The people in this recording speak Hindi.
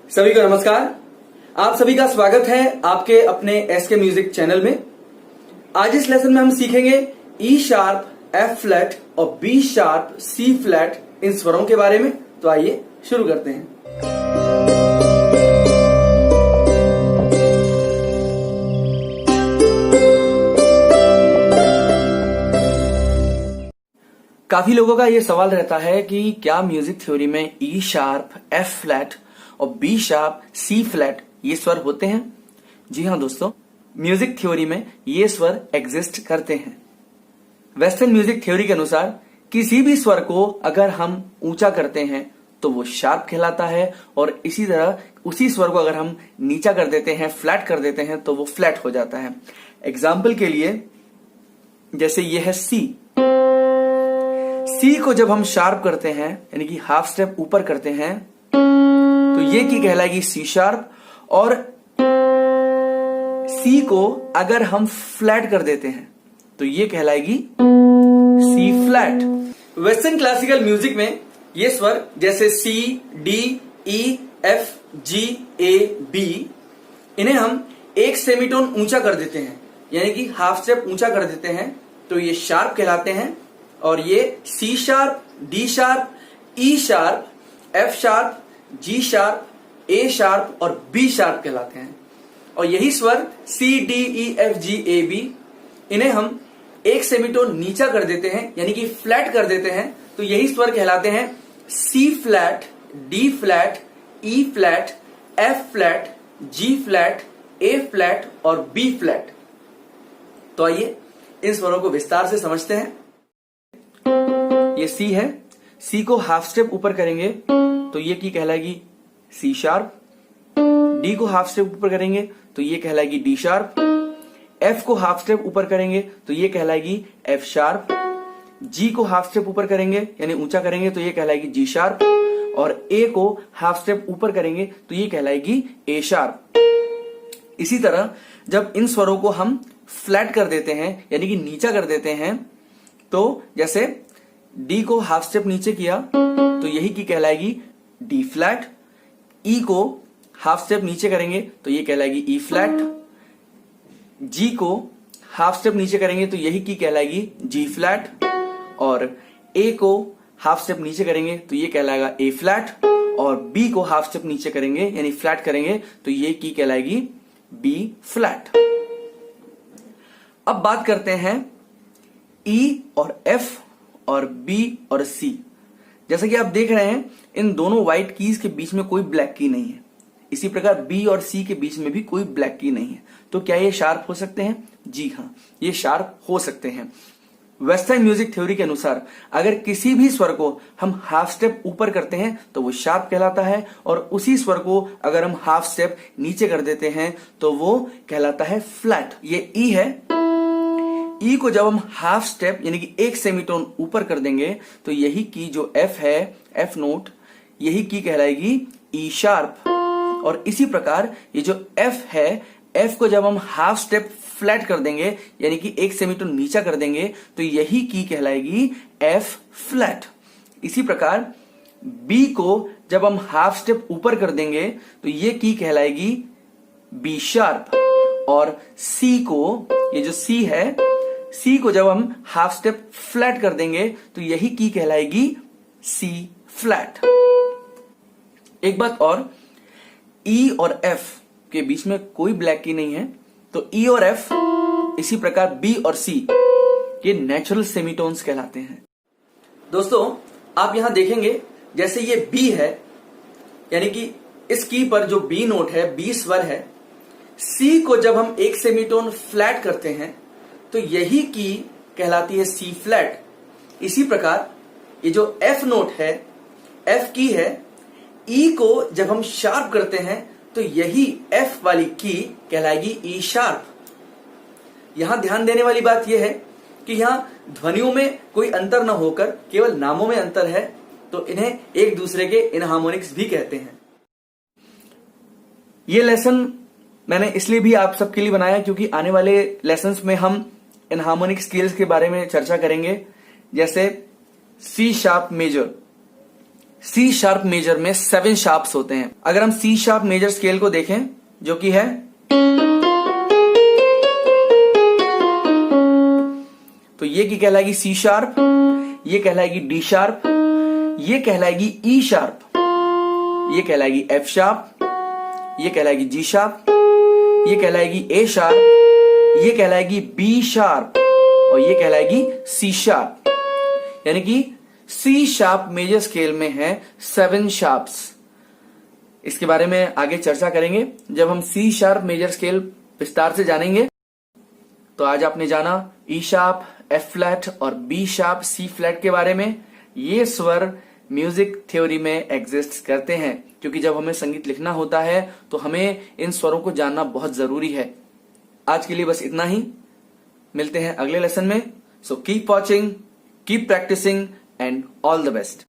सभी को नमस्कार। आप सभी का स्वागत है आपके अपने एसके म्यूजिक चैनल में। आज इस लेसन में हम सीखेंगे ई शार्प, एफ फ्लैट और बी शार्प, सी फ्लैट इन स्वरों के बारे में। तो आइए शुरू करते हैं। काफी लोगों का यह सवाल रहता है कि क्या म्यूजिक थ्योरी में ई शार्प, एफ फ्लैट और बी शार्प, सी फ्लैट ये स्वर होते हैं? जी हाँ दोस्तों, म्यूजिक थ्योरी में ये स्वर एग्जिस्ट करते हैं। वेस्टर्न म्यूजिक थ्योरी के अनुसार किसी भी स्वर को अगर हम ऊंचा करते हैं तो वो शार्प कहलाता है, और इसी तरह उसी स्वर को अगर हम नीचा कर देते हैं, फ्लैट कर देते हैं, तो वो फ्लैट हो जाता है। एग्जाम्पल के लिए जैसे ये है सी। सी को जब हम शार्प करते हैं यानी कि हाफ स्टेप ऊपर करते हैं तो ये की कहलाएगी सी शार्प, और सी को अगर हम फ्लैट कर देते हैं तो ये कहलाएगी सी फ्लैट। वेस्टर्न क्लासिकल म्यूजिक में ये स्वर जैसे सी, D, E, F, G, A, B, इन्हें हम एक सेमीटोन ऊंचा कर देते हैं यानी कि हाफ स्टेप ऊंचा कर देते हैं तो ये शार्प कहलाते हैं, और ये C sharp, D sharp, E sharp, F sharp, G sharp, A sharp और बी शार्प कहलाते हैं। और यही स्वर C, D, E, F, G, A, B, इन्हें हम एक सेमीटोन नीचा कर देते हैं यानी कि फ्लैट कर देते हैं तो यही स्वर कहलाते हैं सी फ्लैट, डी फ्लैट, ई फ्लैट, एफ फ्लैट, जी फ्लैट, ए फ्लैट और बी फ्लैट। तो आइए इन स्वरों को विस्तार से समझते हैं। ये सी है, सी को हाफ स्टेप ऊपर करेंगे तो ये की कहलाएगी सी शार्प। डी को हाफ स्टेप ऊपर करेंगे तो ये कहलाएगी डी शार्प। एफ को हाफ स्टेप ऊपर करेंगे तो ये कहलाएगी एफ शार्प। जी को हाफ स्टेप ऊपर करेंगे यानी ऊंचा करेंगे तो ये कहलाएगी जी शार्प, और ए को हाफ स्टेप ऊपर करेंगे तो ये कहलाएगी ए शार्प। इसी तरह जब इन स्वरों को हम फ्लैट कर देते हैं यानी कि नीचा कर देते हैं, तो जैसे डी को हाफ स्टेप नीचे किया तो यही की कहलाएगी डी फ्लैट। ई को हाफ स्टेप नीचे करेंगे तो ये कहलाएगी ई फ्लैट। जी को हाफ स्टेप नीचे करेंगे तो यही की कहलाएगी जी फ्लैट, और ए को हाफ स्टेप नीचे करेंगे तो ये कहलाएगा ए फ्लैट, और बी को हाफ स्टेप नीचे करेंगे यानी फ्लैट करेंगे तो ये की कहलाएगी बी फ्लैट। अब बात करते हैं ई और एफ और बी और सी। जैसा कि आप देख रहे हैं इन दोनों व्हाइट कीज के बीच में कोई ब्लैक की नहीं है, इसी प्रकार बी और सी के बीच में भी कोई ब्लैक की नहीं है। तो क्या ये शार्प हो सकते हैं? जी हाँ, ये शार्प हो सकते हैं। वेस्टर्न म्यूजिक थ्योरी के अनुसार अगर किसी भी स्वर को हम हाफ स्टेप ऊपर करते हैं तो वो शार्प कहलाता है, और उसी स्वर को अगर हम हाफ स्टेप नीचे कर देते हैं तो वो कहलाता है फ्लैट। ये ई है। ई को जब हम हाफ स्टेप यानी कि एक सेमीटोन ऊपर कर देंगे तो यही की जो एफ है, एफ नोट, यही की कहलाएगी ई शार्प। और इसी प्रकार ये जो एफ है, एफ को जब हम हाफ स्टेप फ्लैट कर देंगे यानी कि एक सेमीटोन नीचा कर देंगे तो यही की कहलाएगी एफ फ्लैट। इसी प्रकार बी को जब हम हाफ स्टेप ऊपर कर देंगे तो ये की कहलाएगी बी शार्प, और सी को, ये जो सी है, सी को जब हम हाफ स्टेप फ्लैट कर देंगे तो यही की कहलाएगी सी फ्लैट। एक बात और, ई और एफ के बीच में कोई ब्लैक की नहीं है, तो ई और एफ इसी प्रकार बी और सी ये नेचुरल सेमीटोन्स कहलाते हैं। दोस्तों आप यहां देखेंगे जैसे ये बी है यानी कि इस की पर जो बी नोट है, बी स्वर है, सी को जब हम एक सेमीटोन फ्लैट करते हैं तो यही की कहलाती है सी फ्लैट। इसी प्रकार ये जो एफ नोट है, एफ की है, ई को जब हम शार्प करते हैं तो यही एफ वाली की कहलाएगी ई शार्प। यहां ध्यान देने वाली बात यह है कि यहां ध्वनियों में कोई अंतर न होकर केवल नामों में अंतर है, तो इन्हें एक दूसरे के इनहार्मोनिक्स भी कहते हैं। ये लेसन मैंने इसलिए भी आप सबके लिए बनाया क्योंकि आने वाले लेसन्स में हम इनहार्मोनिक स्केल्स के बारे में चर्चा करेंगे, जैसे C sharp major, C sharp major में 7 शार्प्स होते हैं। अगर हम सी शार्प मेजर स्केल को देखें जो कि है, तो ये की कहलाएगी सी शार्प, ये कहलाएगी डी शार्प, ये कहलाएगी ई शार्प, ये कहलाएगी एफ शार्प, ये कहलाएगी जी शार्प, ये कहलाएगी ए शार्प, ये कहलाएगी बी शार्प और ये कहलाएगी सी शार्प। यानी कि सी शार्प मेजर स्केल में है 7 शार्प्स। इसके बारे में आगे चर्चा करेंगे जब हम सी शार्प मेजर स्केल विस्तार से जानेंगे। तो आज आपने जाना ई शार्प, एफ फ्लैट और बी शार्प, सी फ्लैट के बारे में। ये स्वर म्यूजिक थ्योरी में एग्जिस्ट करते हैं, क्योंकि जब हमें संगीत लिखना होता है तो हमें इन स्वरों को जानना बहुत जरूरी है। आज के लिए बस इतना ही, मिलते हैं अगले लेसन में। So keep watching, keep practicing and all the best.